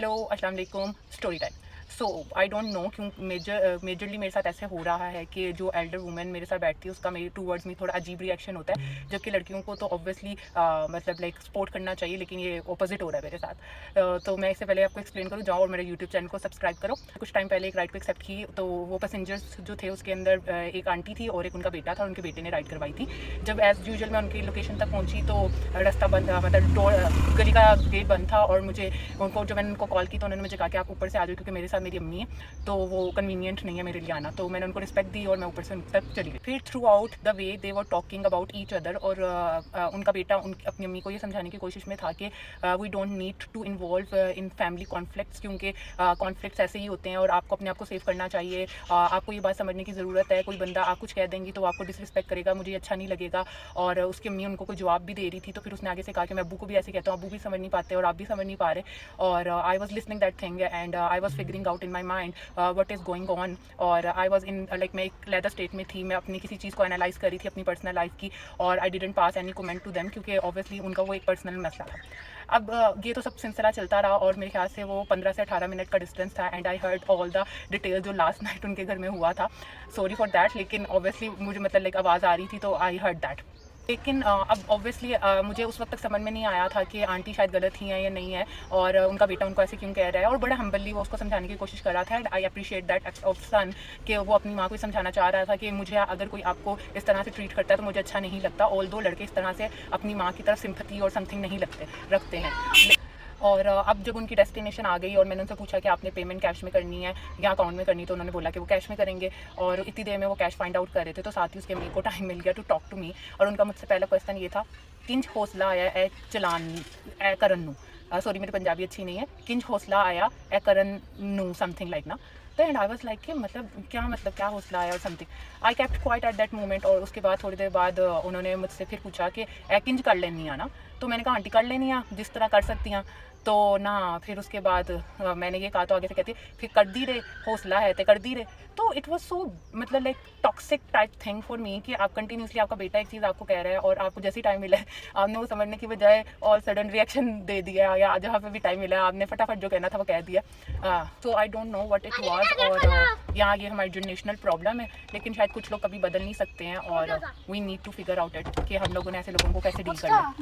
Hello अस्सलाम वालेकुम। Story time. So I don't no क्यों मेजरली मेरे साथ ऐसे हो रहा है कि जो एल्डर वुमेन मेरे साथ बैठती है उसका मेरे टूवर्ड्स में थोड़ा अजीब रिएक्शन होता है, जबकि लड़कियों को तो ऑब्वियसली मतलब लाइक सपोर्ट करना चाहिए, लेकिन ये ऑपोजिट हो रहा है मेरे साथ। तो मैं इससे पहले आपको एक्सप्लेन करूँ, जाओ और मेरे यूट्यूब चैनल को सब्सक्राइब करो। कुछ टाइम पहले एक राइड को एक्सेप्ट की, तो वो पैसेंजर्स जो थे उसके अंदर एक आंटी थी और एक उनका बेटा था, उनके बेटे ने राइड करवाई थी। जब एज़ यूजुअल मैं उनकी लोकेशन तक पहुँची तो रास्ता बंद, मतलब डोर गली का गेट बंद था, और मुझे उनको जब मैंने उनको कॉल की तो उन्होंने मुझे कहा कि आप ऊपर से आ जाओ क्योंकि मेरे साथ मेरी अम्मी है, तो वो कन्वीनियंट नहीं है मेरे लिए आना। तो मैंने उनको रिस्पेक्ट दी और मैं ऊपर से उन तक चली गई। फिर through out the way they were talking about each other, और उनका बेटा अपनी अम्मी को ये समझाने की कोशिश में था कि we don't need to involve in family conflicts, क्योंकि कॉन्फ्लिक्ट्स ऐसे ही होते हैं और आपको अपने आप को सेव करना चाहिए। आपको ये बात समझने की ज़रूरत है, कोई बंदा आप कुछ कह देंगी तो आपको डिसरिस्पेक्ट करेगा, मुझे अच्छा नहीं लगेगा। और उसकी अम्मी उनको कोई जवाब भी दे रही थी, तो फिर उसने आगे से कहा कि मैं अब्बू को भी ऐसे कहता हूँ, अब्बू भी समझ नहीं पाते और आप भी समझ नहीं पा रहे। और I was listening that thing and I was figuring out in my mind what is going on. और आई वॉज इन लाइक मैं एक लेदर स्टेट में थी, मैं अपनी किसी चीज़ को एनालाइज कर रही थी, अपनी पर्सनल लाइफ की, और I didn't pass any comment to them क्योंकि ऑब्वियसली उनका वो एक पर्सनल मसला था। अब ये तो सब सिलसिला चलता रहा और मेरे ख्याल से वो 15 से 18 मिनट का डिस्टेंस था, and I heard all the details जो लास्ट नाइट उनके घर में हुआ था। सॉरी फॉर दैट, लेकिन ऑब्वियसली मुझे मतलब लाइक आवाज़ आ रही थी तो आई हर्ड दैट। लेकिन अब ऑब्वियसली मुझे उस वक्त तक समझ में नहीं आया था कि आंटी शायद गलत ही है या नहीं है, और उनका बेटा उनको ऐसे क्यों कह रहा है, और बड़ा हम्बली वो उसको समझाने की कोशिश कर रहा था। And I appreciate that of son कि वो अपनी माँ को समझाना चाह रहा था कि मुझे अगर कोई आपको इस तरह से ट्रीट करता है तो मुझे अच्छा नहीं लगता। ऑल्दो लड़के इस तरह से अपनी माँ की तरफ सिंपैथी और समथिंग नहीं रखते हैं। और अब जब उनकी डेस्टिनेशन आ गई और मैंने उनसे पूछा कि आपने पेमेंट कैश में करनी है या अकाउंट में करनी है, तो उन्होंने बोला कि वो कैश में करेंगे, और इतनी देर में वो कैश फाइंड आउट कर रहे थे। तो साथ ही उसके मेरे को टाइम मिल गया टू टॉक टू मी, और उनका मुझसे पहला क्वेश्चन ये था, किंज हौसला आया ए चलान ए करन नू, सॉरी मेरी पंजाबी अच्छी नहीं है, किंज हौसला आया ए करन नू समथिंग लाइक ना। तो एंड आई वाज लाइक कि मतलब क्या हौसला आया और something. I kept quite at that moment. और उसके बाद थोड़ी देर बाद उन्होंने मुझसे फिर पूछा कि ए किंज कर लेनी है ना। तो मैंने कहा आंटी कर लेनी है जिस तरह कर सकती हैं। तो ना फिर उसके बाद मैंने ये कहा तो आगे से कहती फिर कर दी रे, हौसला है तो कर दी रे। तो इट वाज सो मतलब like toxic type thing for me कि आप कंटिन्यूसली आपका बेटा एक चीज़ आपको कह रहा है और आपको जैसे ही टाइम मिला है आपने वो समझने की बजाय और सडन रिएक्शन दे दिया, या जहाँ पे भी टाइम मिला है आपने फटाफट जो कहना था वो कह दिया। So I don't know what it was. और यहाँ ये हमारी जनरेशनल प्रॉब्लम है, लेकिन शायद कुछ लोग कभी बदल नहीं सकते हैं, और we need to figure out it कि हम लोगों ने ऐसे लोगों को कैसे डील करना है।